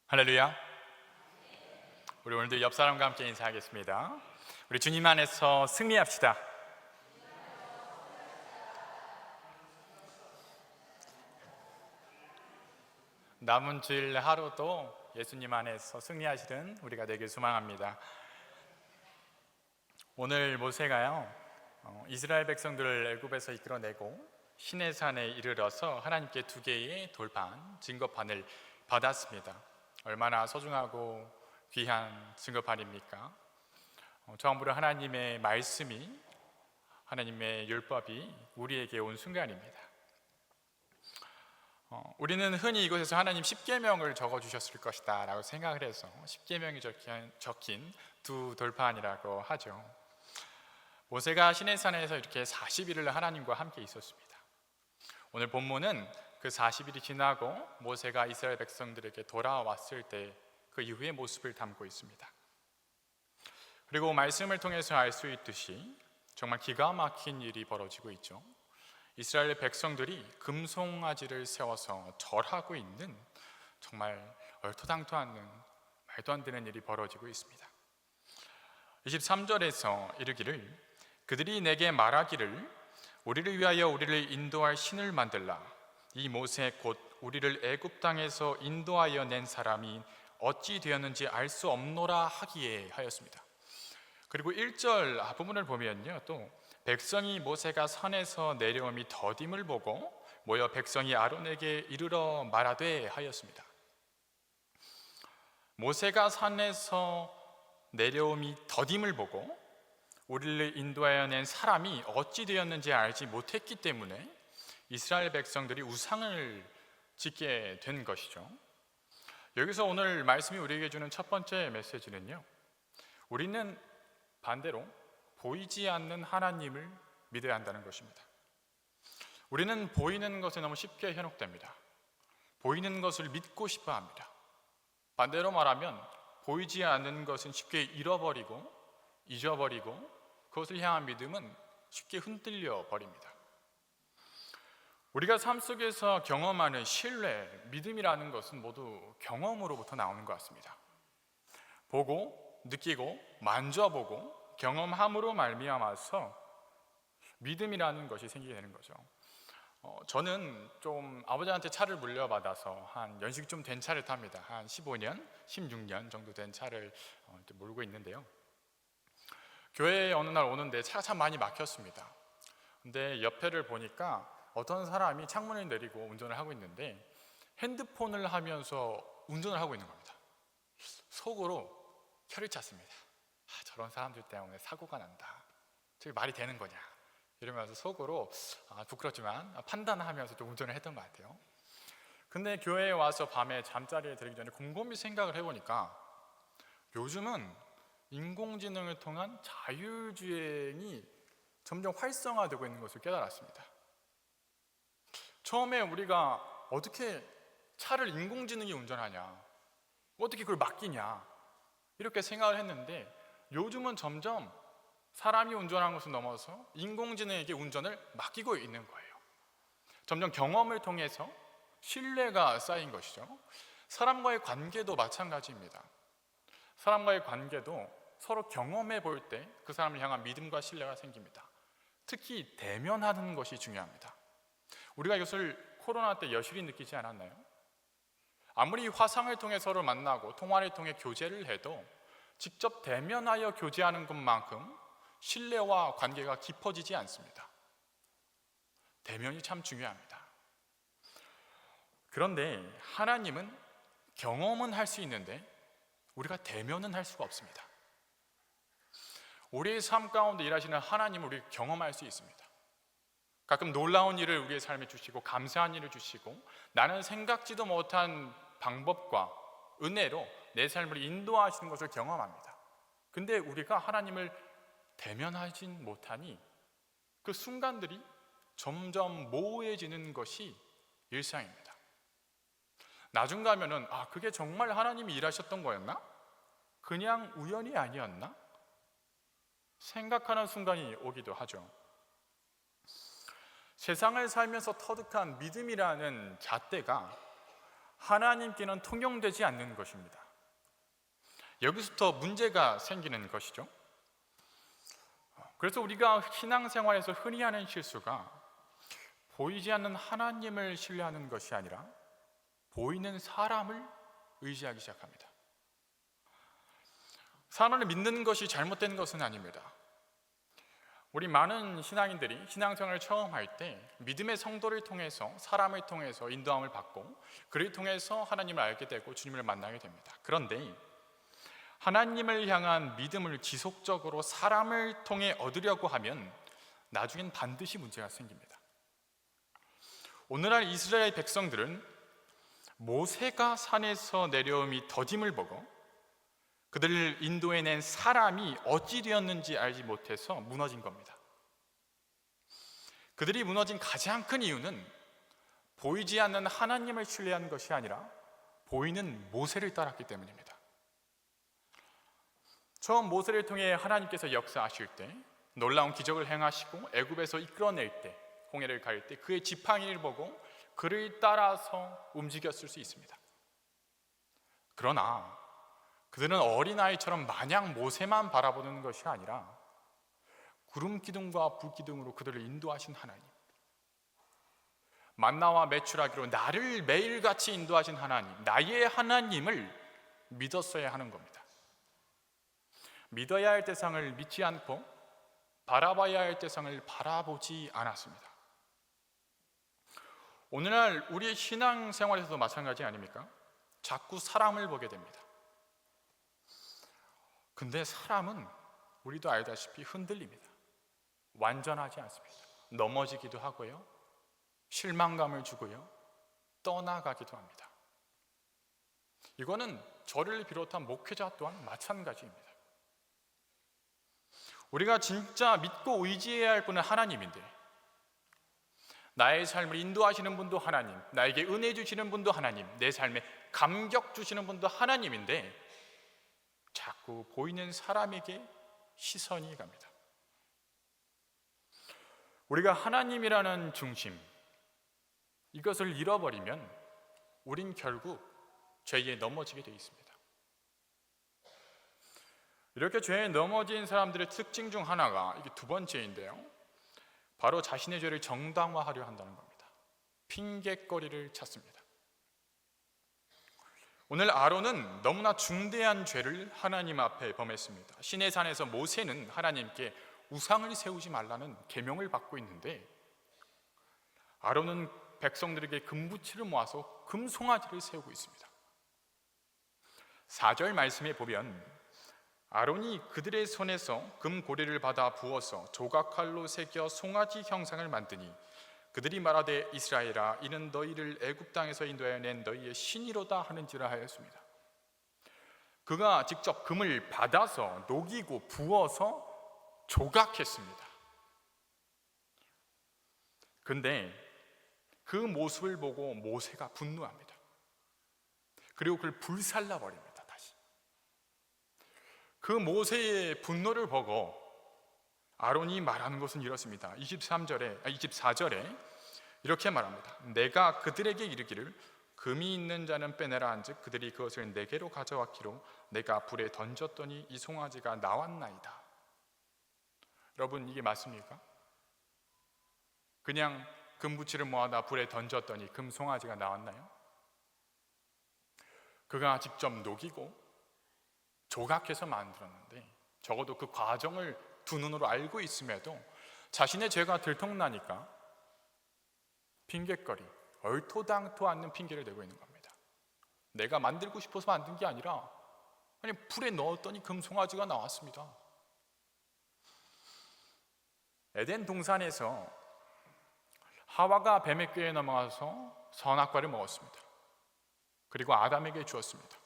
할렐루야. 우리 오늘도 옆 사람과 함께 인사하겠습니다. 우리 주님 안에서 승리합시다. 남은 주일 하루도 예수님 안에서 승리하시는 우리가 되길 소망합니다. 오늘 모세가요, 이스라엘 백성들을 애굽에서 이끌어내고 시내산에 이르러서 하나님께 두 개의 돌판, 증거판을 받았습니다. 얼마나 소중하고 귀한 증거판입니까? 처음으로 하나님의 말씀이, 하나님의 율법이 우리에게 온 순간입니다. 우리는 흔히 이곳에서 하나님 십계명을 적어주셨을 것이다 라고 생각을 해서 십계명이 적힌 두 돌판이라고 하죠. 모세가 시내산에서 이렇게 40일을 하나님과 함께 있었습니다. 오늘 본문은 그 40일이 지나고 모세가 이스라엘 백성들에게 돌아왔을 때 그 이후의 모습을 담고 있습니다. 그리고 말씀을 통해서 알 수 있듯이 정말 기가 막힌 일이 벌어지고 있죠. 이스라엘 백성들이 금송아지를 세워서 절하고 있는 정말 얼토당토 않는 말도 안 되는 일이 벌어지고 있습니다. 23절에서 이르기를 그들이 내게 말하기를 우리를 위하여 우리를 인도할 신을 만들라. 이 모세 곧 우리를 애굽 땅에서 인도하여 낸 사람이 어찌 되었는지 알 수 없노라 하기에 하였습니다. 그리고 1절 앞부분을 보면요, 또 백성이 모세가 산에서 내려옴이 더딤을 보고 모여 백성이 아론에게 이르러 말하되 하였습니다. 모세가 산에서 내려옴이 더딤을 보고 우리를 인도하여 낸 사람이 어찌 되었는지 알지 못했기 때문에 이스라엘 백성들이 우상을 짓게 된 것이죠. 여기서 오늘 말씀이 우리에게 주는 첫 번째 메시지는요, 우리는 반대로 보이지 않는 하나님을 믿어야 한다는 것입니다. 우리는 보이는 것에 너무 쉽게 현혹됩니다. 보이는 것을 믿고 싶어 합니다. 반대로 말하면 보이지 않는 것은 쉽게 잃어버리고 잊어버리고 그것을 향한 믿음은 쉽게 흔들려 버립니다. 우리가 삶 속에서 경험하는 신뢰, 믿음이라는 것은 모두 경험으로부터 나오는 것 같습니다. 보고, 느끼고, 만져보고, 경험함으로 말미암아서 믿음이라는 것이 생기게 되는 거죠. 저는 좀 아버지한테 차를 물려받아서 한 연식이 좀 된 차를 탑니다. 한 15년, 16년 정도 된 차를 몰고 있는데요. 교회에 어느 날 오는데 차가 참 많이 막혔습니다. 근데 옆에를 보니까 어떤 사람이 창문을 내리고 운전을 하고 있는데 핸드폰을 하면서 운전을 하고 있는 겁니다. 속으로 혀를 찼습니다. 저런 사람들 때문에 사고가 난다. 저게 말이 되는 거냐 이러면서 속으로 부끄럽지만 판단하면서 좀 운전을 했던 것 같아요. 근데 교회에 와서 밤에 잠자리에 들기 전에 곰곰이 생각을 해보니까 요즘은 인공지능을 통한 자율주행이 점점 활성화되고 있는 것을 깨달았습니다. 처음에 우리가 어떻게 차를 인공지능이 운전하냐, 어떻게 그걸 맡기냐 이렇게 생각을 했는데 요즘은 점점 사람이 운전하는 것을 넘어서 인공지능에게 운전을 맡기고 있는 거예요. 점점 경험을 통해서 신뢰가 쌓인 것이죠. 사람과의 관계도 마찬가지입니다. 사람과의 관계도 서로 경험해 볼 때 그 사람을 향한 믿음과 신뢰가 생깁니다. 특히 대면하는 것이 중요합니다. 우리가 이것을 코로나 때 여실히 느끼지 않았나요? 아무리 화상을 통해 서로 만나고 통화를 통해 교제를 해도 직접 대면하여 교제하는 것만큼 신뢰와 관계가 깊어지지 않습니다. 대면이 참 중요합니다. 그런데 하나님은 경험은 할 수 있는데 우리가 대면은 할 수가 없습니다. 우리의 삶 가운데 일하시는 하나님을 우리 경험할 수 있습니다. 가끔 놀라운 일을 우리의 삶에 주시고 감사한 일을 주시고 나는 생각지도 못한 방법과 은혜로 내 삶을 인도하시는 것을 경험합니다. 근데 우리가 하나님을 대면하진 못하니 그 순간들이 점점 모호해지는 것이 일상입니다. 나중 가면은 그게 정말 하나님이 일하셨던 거였나? 그냥 우연이 아니었나? 생각하는 순간이 오기도 하죠. 세상을 살면서 터득한 믿음이라는 잣대가 하나님께는 통용되지 않는 것입니다. 여기서부터 문제가 생기는 것이죠. 그래서 우리가 신앙생활에서 흔히 하는 실수가 보이지 않는 하나님을 신뢰하는 것이 아니라 보이는 사람을 의지하기 시작합니다. 사람을 믿는 것이 잘못된 것은 아닙니다. 우리 많은 신앙인들이 신앙생활을 처음 할 때 믿음의 성도를 통해서, 사람을 통해서 인도함을 받고 그를 통해서 하나님을 알게 되고 주님을 만나게 됩니다. 그런데 하나님을 향한 믿음을 지속적으로 사람을 통해 얻으려고 하면 나중엔 반드시 문제가 생깁니다. 오늘날 이스라엘 백성들은 모세가 산에서 내려옴이 더딤을 보고 그들을 인도해낸 사람이 어찌 되었는지 알지 못해서 무너진 겁니다. 그들이 무너진 가장 큰 이유는 보이지 않는 하나님을 신뢰한 것이 아니라 보이는 모세를 따랐기 때문입니다. 처음 모세를 통해 하나님께서 역사하실 때, 놀라운 기적을 행하시고 애굽에서 이끌어낼 때, 홍해를 가릴 때 그의 지팡이를 보고 그를 따라서 움직였을 수 있습니다. 그러나 그들은 어린아이처럼 마냥 모세만 바라보는 것이 아니라 구름 기둥과 불 기둥으로 그들을 인도하신 하나님, 만나와 메추라기로 나를 매일같이 인도하신 하나님, 나의 하나님을 믿었어야 하는 겁니다. 믿어야 할 대상을 믿지 않고 바라봐야 할 대상을 바라보지 않았습니다. 오늘날 우리의 신앙생활에서도 마찬가지 아닙니까? 자꾸 사람을 보게 됩니다. 근데 사람은 우리도 알다시피 흔들립니다. 완전하지 않습니다. 넘어지기도 하고요, 실망감을 주고요, 떠나가기도 합니다. 이거는 저를 비롯한 목회자 또한 마찬가지입니다. 우리가 진짜 믿고 의지해야 할 분은 하나님인데, 나의 삶을 인도하시는 분도 하나님, 나에게 은혜 주시는 분도 하나님, 내 삶에 감격 주시는 분도 하나님인데 자꾸 보이는 사람에게 시선이 갑니다. 우리가 하나님이라는 중심, 이것을 잃어버리면 우린 결국 죄에 넘어지게 되어 있습니다. 이렇게 죄에 넘어진 사람들의 특징 중 하나가, 이게 두 번째인데요, 바로 자신의 죄를 정당화하려 한다는 겁니다. 핑계거리를 찾습니다. 오늘 아론은 너무나 중대한 죄를 하나님 앞에 범했습니다. 시내산에서 모세는 하나님께 우상을 세우지 말라는 계명을 받고 있는데, 아론은 백성들에게 금부치를 모아서 금송아지를 세우고 있습니다. 4절 말씀에 보면 아론이 그들의 손에서 금고리를 받아 부어서 조각칼로 새겨 송아지 형상을 만드니 그들이 말하되 이스라엘아, 이는 너희를 애굽 땅에서 인도하여 낸 너희의 신이로다 하는지라 하였습니다. 그가 직접 금을 받아서 녹이고 부어서 조각했습니다. 근데 그 모습을 보고 모세가 분노합니다. 그리고 그를 불살라 버립니다. 다시 그 모세의 분노를 보고 아론이 말하는 것은 이렇습니다. 24절에 이렇게 말합니다. 내가 그들에게 이르기를 금이 있는 자는 빼내라 한즉 그들이 그것을 내게로 가져왔기로 내가 불에 던졌더니 이 송아지가 나왔나이다. 여러분, 이게 맞습니까? 그냥 금부치를 모아다 불에 던졌더니 금송아지가 나왔나요? 그가 직접 녹이고 조각해서 만들었는데, 적어도 그 과정을 두 눈으로 알고 있음에도 자신의 죄가 들통나니까 핑계거리, 얼토당토 않는 핑계를 대고 있는 겁니다. 내가 만들고 싶어서 만든 게 아니라 그냥 불에 넣었더니 금송아지가 나왔습니다. 에덴 동산에서 하와가 뱀의 꾀에 넘어가서 선악과를 먹었습니다. 그리고 아담에게 주었습니다.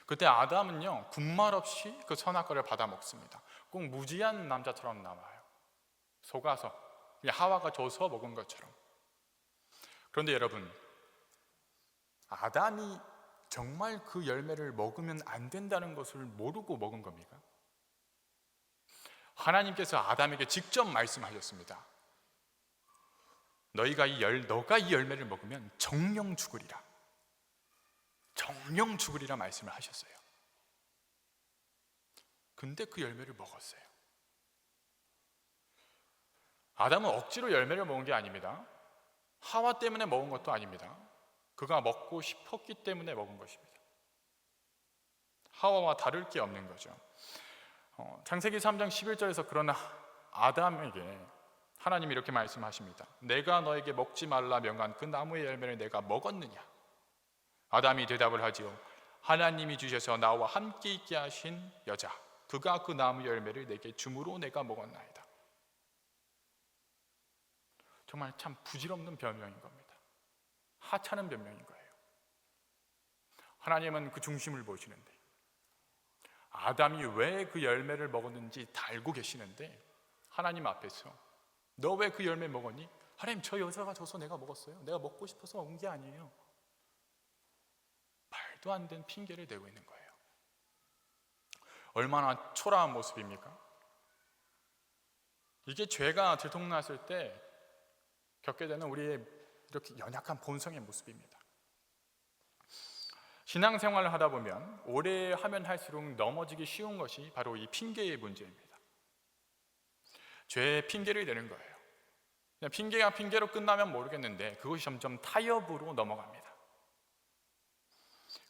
그때 아담은요, 군말 없이 그 선악과를 받아 먹습니다. 꼭 무지한 남자처럼 나와요. 속아서 하와가 줘서 먹은 것처럼. 그런데 여러분, 아담이 정말 그 열매를 먹으면 안 된다는 것을 모르고 먹은 겁니까? 하나님께서 아담에게 직접 말씀하셨습니다. 너가 이 열매를 먹으면 정령 죽으리라. 정령 죽으리라 말씀을 하셨어요. 근데 그 열매를 먹었어요. 아담은 억지로 열매를 먹은 게 아닙니다. 하와 때문에 먹은 것도 아닙니다. 그가 먹고 싶었기 때문에 먹은 것입니다. 하와와 다를 게 없는 거죠. 창세기 3장 11절에서 그러나 아담에게 하나님이 이렇게 말씀하십니다. 내가 너에게 먹지 말라 명한 그 나무의 열매를 내가 먹었느냐? 아담이 대답을 하지요. 하나님이 주셔서 나와 함께 있게 하신 여자, 그가 그 나무 열매를 내게 줌으로 내가 먹었나이다. 정말 참 부질없는 변명인 겁니다. 하찮은 변명인 거예요. 하나님은 그 중심을 보시는데, 아담이 왜 그 열매를 먹었는지 다 알고 계시는데, 하나님 앞에서 너 왜 그 열매 먹었니? 하나님, 저 여자가 줘서 내가 먹었어요. 내가 먹고 싶어서 먹은 게 아니에요. 말도 안 되는 핑계를 대고 있는 거예요. 얼마나 초라한 모습입니까? 이게 죄가 들통났을 때 겪게 되는 우리의 이렇게 연약한 본성의 모습입니다. 신앙생활을 하다 보면 오래 하면 할수록 넘어지기 쉬운 것이 바로 이 핑계의 문제입니다. 죄의 핑계를 대는 거예요. 그냥 핑계가 핑계로 끝나면 모르겠는데 그것이 점점 타협으로 넘어갑니다.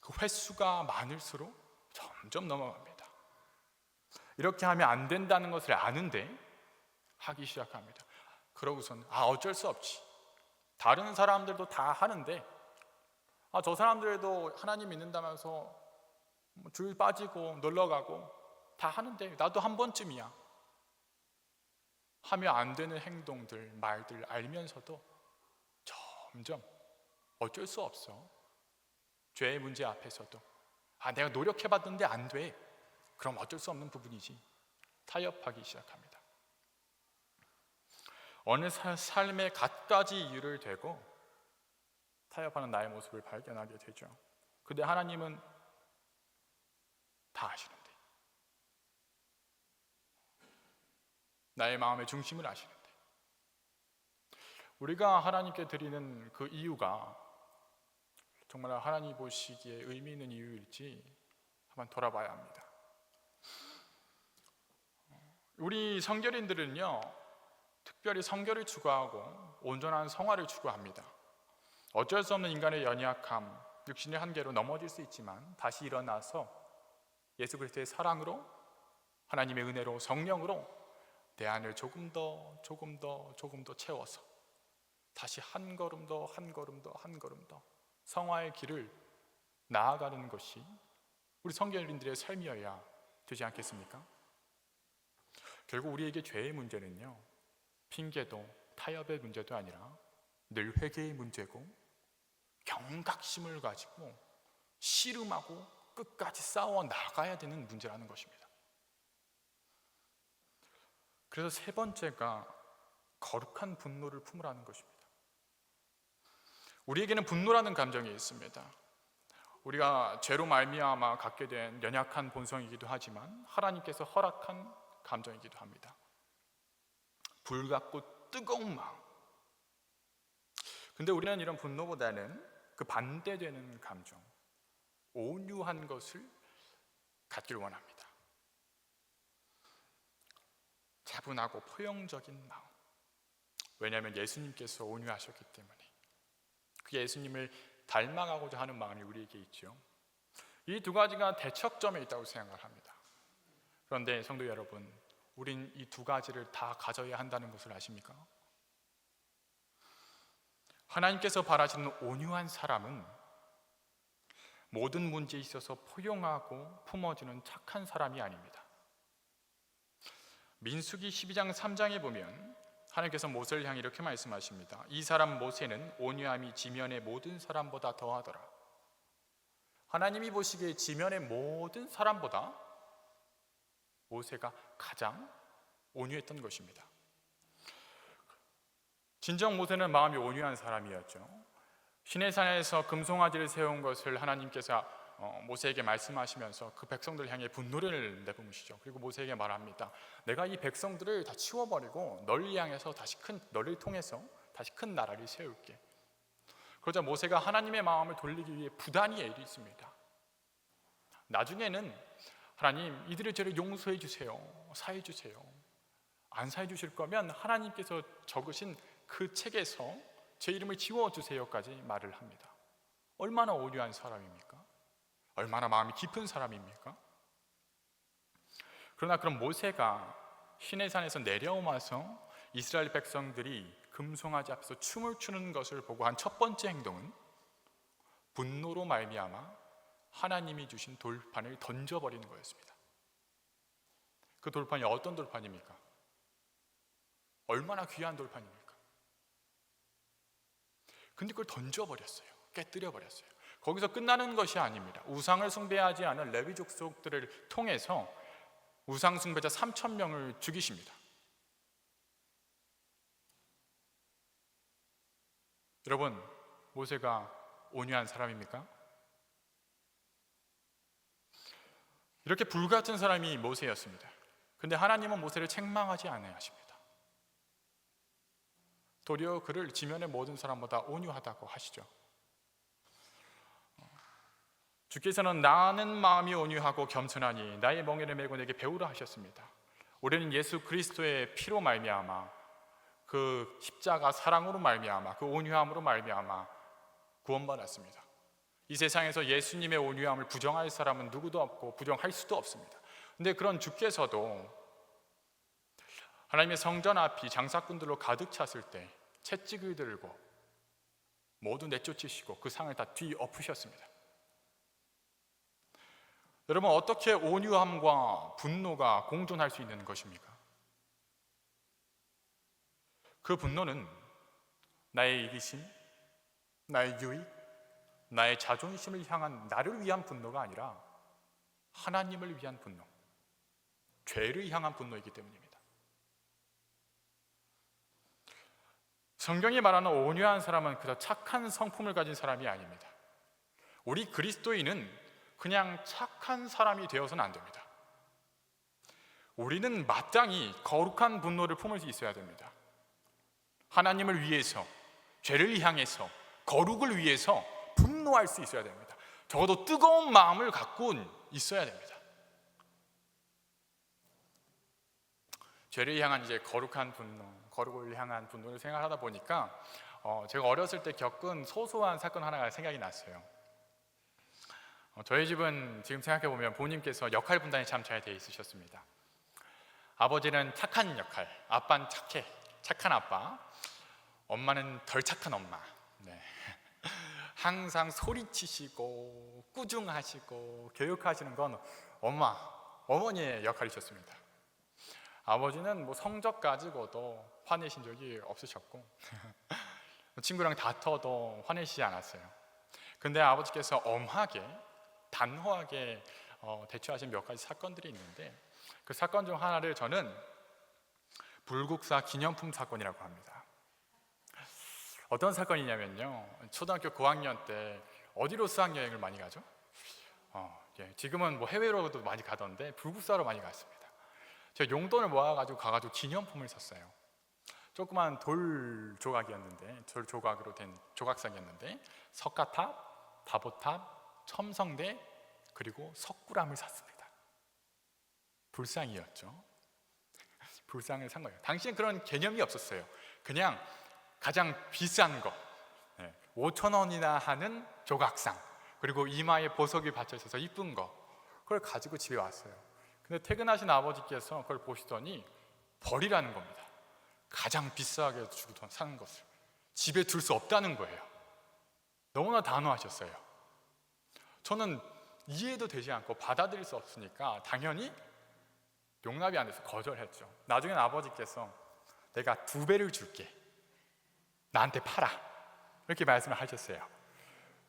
그 횟수가 많을수록 점점 넘어갑니다. 이렇게 하면 안 된다는 것을 아는데 하기 시작합니다. 그러고선 어쩔 수 없지. 다른 사람들도 다 하는데 저 사람들도 하나님 믿는다면서 줄 빠지고 놀러가고 다 하는데 나도 한 번쯤이야. 하면 안 되는 행동들, 말들 알면서도 점점 어쩔 수 없어. 죄의 문제 앞에서도 내가 노력해봤는데 안 돼. 그럼 어쩔 수 없는 부분이지. 타협하기 시작합니다. 어느 삶의 갖가지 이유를 대고 타협하는 나의 모습을 발견하게 되죠. 근데 하나님은 다 아시는데, 나의 마음의 중심을 아시는데, 우리가 하나님께 드리는 그 이유가 정말 하나님 보시기에 의미 있는 이유일지 한번 돌아봐야 합니다. 우리 성결인들은요, 특별히 성결을 추구하고 온전한 성화를 추구합니다. 어쩔 수 없는 인간의 연약함, 육신의 한계로 넘어질 수 있지만 다시 일어나서 예수 그리스도의 사랑으로, 하나님의 은혜로, 성령으로 내 안을 조금 더 채워서 다시 한 걸음 더 성화의 길을 나아가는 것이 우리 성결인들의 삶이어야 되지 않겠습니까? 결국 우리에게 죄의 문제는요, 핑계도 타협의 문제도 아니라 늘 회개의 문제고 경각심을 가지고 씨름하고 끝까지 싸워 나가야 되는 문제라는 것입니다. 그래서 세 번째가 거룩한 분노를 품으라는 것입니다. 우리에게는 분노라는 감정이 있습니다. 우리가 죄로 말미암아 갖게 된 연약한 본성이기도 하지만 하나님께서 허락한 감정이기도 합니다. 불같고 뜨거운 마음. 근데 우리는 이런 분노보다는 그 반대되는 감정, 온유한 것을 갖기를 원합니다. 차분하고 포용적인 마음. 왜냐하면 예수님께서 온유하셨기 때문에, 그 예수님을 닮아가고자 하는 마음이 우리에게 있죠. 이 두 가지가 대척점에 있다고 생각을 합니다. 그런데 성도 여러분, 우린 이 두 가지를 다 가져야 한다는 것을 아십니까? 하나님께서 바라시는 온유한 사람은 모든 문제에 있어서 포용하고 품어주는 착한 사람이 아닙니다. 민수기 12장 3장에 보면 하나님께서 모세를 향해 이렇게 말씀하십니다. 이 사람 모세는 온유함이 지면의 모든 사람보다 더하더라. 하나님이 보시기에 지면의 모든 사람보다 모세가 가장 온유했던 것입니다. 진정 모세는 마음이 온유한 사람이었죠. 시내산에서 금송아지를 세운 것을 하나님께서 모세에게 말씀하시면서 그 백성들을 향해 분노를 내뿜으시죠. 그리고 모세에게 말합니다. 내가 이 백성들을 다 치워버리고 널리 향해서 다시 너를 통해서 다시 큰 나라를 세울게. 그러자 모세가 하나님의 마음을 돌리기 위해 부단히 애를 있습니다. 나중에는 하나님, 이들의 죄를 용서해 주세요, 사해 주세요. 안 사해 주실 거면 하나님께서 적으신 그 책에서 제 이름을 지워주세요까지 말을 합니다. 얼마나 온유한 사람입니까? 얼마나 마음이 깊은 사람입니까? 그러나 그럼 모세가 시내산에서 내려오면서 이스라엘 백성들이 금송아지 앞에서 춤을 추는 것을 보고 한 첫 번째 행동은 분노로 말미암아 하나님이 주신 돌판을 던져버리는 거였습니다. 그 돌판이 어떤 돌판입니까? 얼마나 귀한 돌판입니까? 근데 그걸 던져버렸어요. 깨뜨려버렸어요. 거기서 끝나는 것이 아닙니다. 우상을 숭배하지 않은 레위 족속들을 통해서 우상 숭배자 3,000명을 죽이십니다. 여러분, 모세가 온유한 사람입니까? 이렇게 불같은 사람이 모세였습니다. 근데 하나님은 모세를 책망하지 아니하십니다. 도리어 그를 지면의 모든 사람보다 온유하다고 하시죠. 주께서는 나는 마음이 온유하고 겸손하니 나의 멍에를 메고 내게 배우라 하셨습니다. 우리는 예수 그리스도의 피로 말미암아, 그 십자가 사랑으로 말미암아, 그 온유함으로 말미암아 구원받았습니다. 이 세상에서 예수님의 온유함을 부정할 사람은 누구도 없고 부정할 수도 없습니다. 근데 그런 주께서도 하나님의 성전 앞이 장사꾼들로 가득 찼을 때 채찍을 들고 모두 내쫓으시고 그 상을 다 뒤엎으셨습니다. 여러분, 어떻게 온유함과 분노가 공존할 수 있는 것입니까? 그 분노는 나의 이기심, 나의 유익, 나의 자존심을 향한, 나를 위한 분노가 아니라 하나님을 위한 분노, 죄를 향한 분노이기 때문입니다. 성경이 말하는 온유한 사람은 그저 착한 성품을 가진 사람이 아닙니다. 우리 그리스도인은 그냥 착한 사람이 되어서는 안 됩니다. 우리는 마땅히 거룩한 분노를 품을 수 있어야 됩니다. 하나님을 위해서, 죄를 향해서, 거룩을 위해서 분노할 수 있어야 됩니다. 적어도 뜨거운 마음을 갖고 있어야 됩니다. 죄를 향한 이제 거룩한 분노, 거룩을 향한 분노를 생각하다 보니까 제가 어렸을 때 겪은 소소한 사건 하나가 생각이 났어요. 저희 집은 지금 생각해보면 부모님께서 역할 분단이 참 잘 돼 있으셨습니다. 아버지는 착한 역할, 아빠는 착한 아빠, 엄마는 덜 착한 엄마. 네. 항상 소리치시고 꾸중하시고 교육하시는 건 어머니의 역할이셨습니다. 아버지는 뭐 성적 가지고도 화내신 적이 없으셨고 친구랑 다퉈도 화내시지 않았어요. 근데 아버지께서 엄하게 단호하게 대처하신 몇 가지 사건들이 있는데, 그 사건 중 하나를 저는 불국사 기념품 사건이라고 합니다. 어떤 사건이냐면요, 초등학교 고학년 때 어디로 수학여행을 많이 가죠? 지금은 뭐 해외로도 많이 가던데 불국사로 많이 갔습니다. 제가 용돈을 모아가지고 가가지고 기념품을 샀어요. 조그만 돌 조각이었는데, 돌 조각으로 된 조각상이었는데 석가탑, 다보탑, 첨성대, 그리고 석굴암을 샀습니다. 불상이었죠. 불상을 산 거예요. 당시엔 그런 개념이 없었어요. 그냥 가장 비싼 거, 5,000원이나 하는 조각상, 그리고 이마에 보석이 받쳐 있어서 이쁜 거, 그걸 가지고 집에 왔어요. 근데 퇴근하신 아버지께서 그걸 보시더니 버리라는 겁니다. 가장 비싸게 주고 사는 것을 집에 둘 수 없다는 거예요. 너무나 단호하셨어요. 저는 이해도 되지 않고 받아들일 수 없으니까 당연히 용납이 안 돼서 거절했죠. 나중엔 아버지께서 내가 2배를 줄게, 나한테 팔아, 이렇게 말씀을 하셨어요.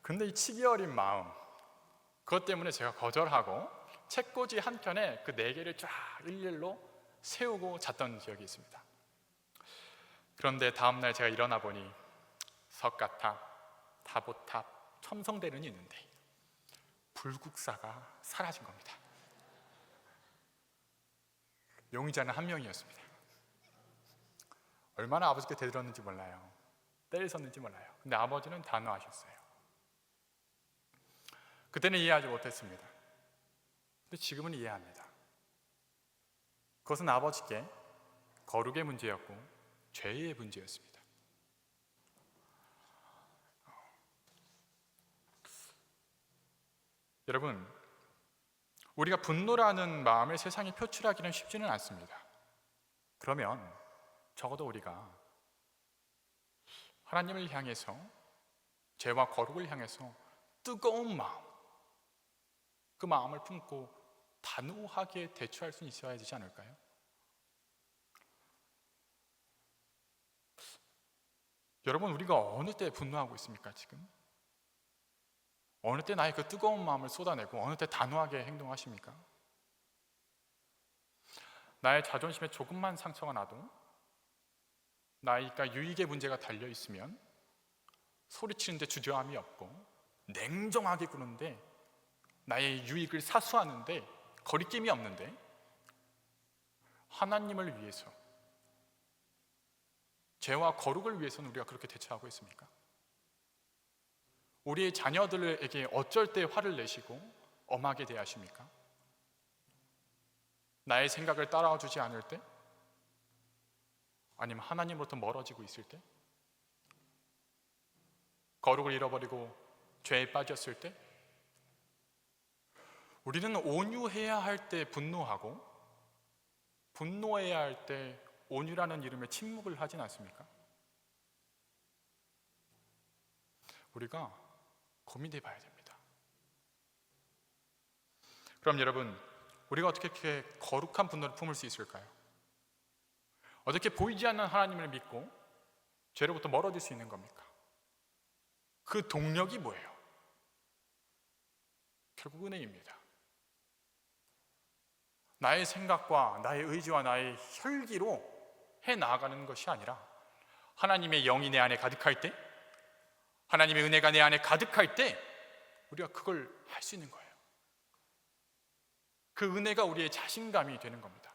근데 이 치기 어린 마음, 그것 때문에 제가 거절하고 책꽂이 한 켠에 그 4개를 쫙 일렬로 세우고 잤던 기억이 있습니다. 그런데 다음날 제가 일어나 보니 석가탑, 다보탑, 첨성대는 있는데 불국사가 사라진 겁니다. 용의자는 한 명이었습니다. 얼마나 아버지께 대들었는지 몰라요. 때리셨는지 몰라요. 근데 아버지는 단호하셨어요. 그때는 이해하지 못했습니다. 근데 지금은 이해합니다. 그것은 아버지께 거룩의 문제였고 죄의 문제였습니다. 여러분, 우리가 분노라는 마음을 세상에 표출하기는 쉽지는 않습니다. 그러면 적어도 우리가 하나님을 향해서, 죄와 거룩을 향해서 뜨거운 마음, 그 마음을 품고 단호하게 대처할 수 있어야 되지 않을까요? 여러분, 우리가 어느 때 분노하고 있습니까, 지금? 어느 때 나의 그 뜨거운 마음을 쏟아내고 어느 때 단호하게 행동하십니까? 나의 자존심에 조금만 상처가 나도, 나이가 유익의 문제가 달려있으면 소리치는데 주저함이 없고 냉정하게 구는데 나의 유익을 사수하는데 거리낌이 없는데, 하나님을 위해서, 죄와 거룩을 위해서는 우리가 그렇게 대처하고 있습니까? 우리의 자녀들에게 어쩔 때 화를 내시고 엄하게 대하십니까? 나의 생각을 따라와 주지 않을 때? 아니면 하나님으로부터 멀어지고 있을 때? 거룩을 잃어버리고 죄에 빠졌을 때? 우리는 온유해야 할 때 분노하고 분노해야 할 때 온유라는 이름의 침묵을 하진 않습니까? 우리가 고민해 봐야 됩니다. 그럼 여러분, 우리가 어떻게 이렇게 거룩한 분노를 품을 수 있을까요? 어떻게 보이지 않는 하나님을 믿고 죄로부터 멀어질 수 있는 겁니까? 그 동력이 뭐예요? 결국 은혜입니다. 나의 생각과 나의 의지와 나의 혈기로 해 나아가는 것이 아니라 하나님의 영이 내 안에 가득할 때, 하나님의 은혜가 내 안에 가득할 때 우리가 그걸 할 수 있는 거예요. 그 은혜가 우리의 자신감이 되는 겁니다.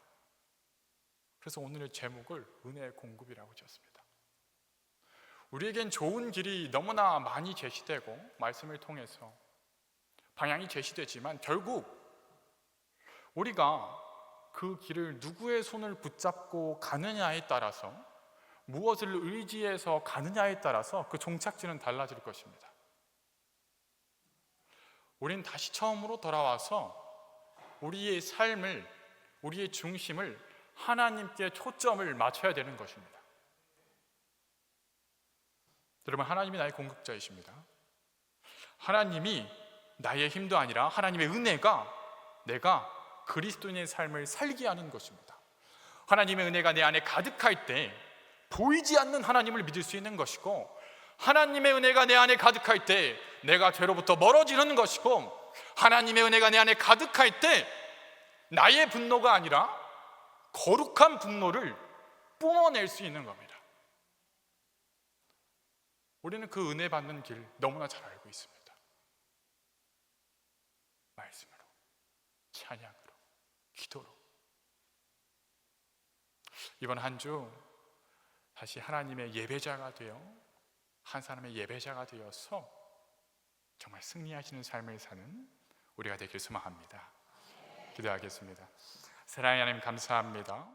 그래서 오늘의 제목을 은혜의 공급이라고 지었습니다. 우리에겐 좋은 길이 너무나 많이 제시되고 말씀을 통해서 방향이 제시되지만 결국 우리가 그 길을 누구의 손을 붙잡고 가느냐에 따라서, 무엇을 의지해서 가느냐에 따라서 그 종착지는 달라질 것입니다. 우리는 다시 처음으로 돌아와서 우리의 삶을, 우리의 중심을 하나님께 초점을 맞춰야 되는 것입니다. 여러분, 하나님이 나의 공급자이십니다. 하나님이 나의 힘도 아니라 하나님의 은혜가 내가 그리스도인의 삶을 살게 하는 것입니다. 하나님의 은혜가 내 안에 가득할 때 보이지 않는 하나님을 믿을 수 있는 것이고, 하나님의 은혜가 내 안에 가득할 때 내가 죄로부터 멀어지는 것이고, 하나님의 은혜가 내 안에 가득할 때 나의 분노가 아니라 거룩한 분노를 뿜어낼 수 있는 겁니다. 우리는 그 은혜 받는 길 너무나 잘 알고 있습니다. 말씀으로, 찬양으로, 기도로. 이번 한 주 다시 하나님의 예배자가 되어, 한 사람의 예배자가 되어서 정말 승리하시는 삶을 사는 우리가 되길 소망합니다. 기도하겠습니다. 사랑하는 하나님, 감사합니다.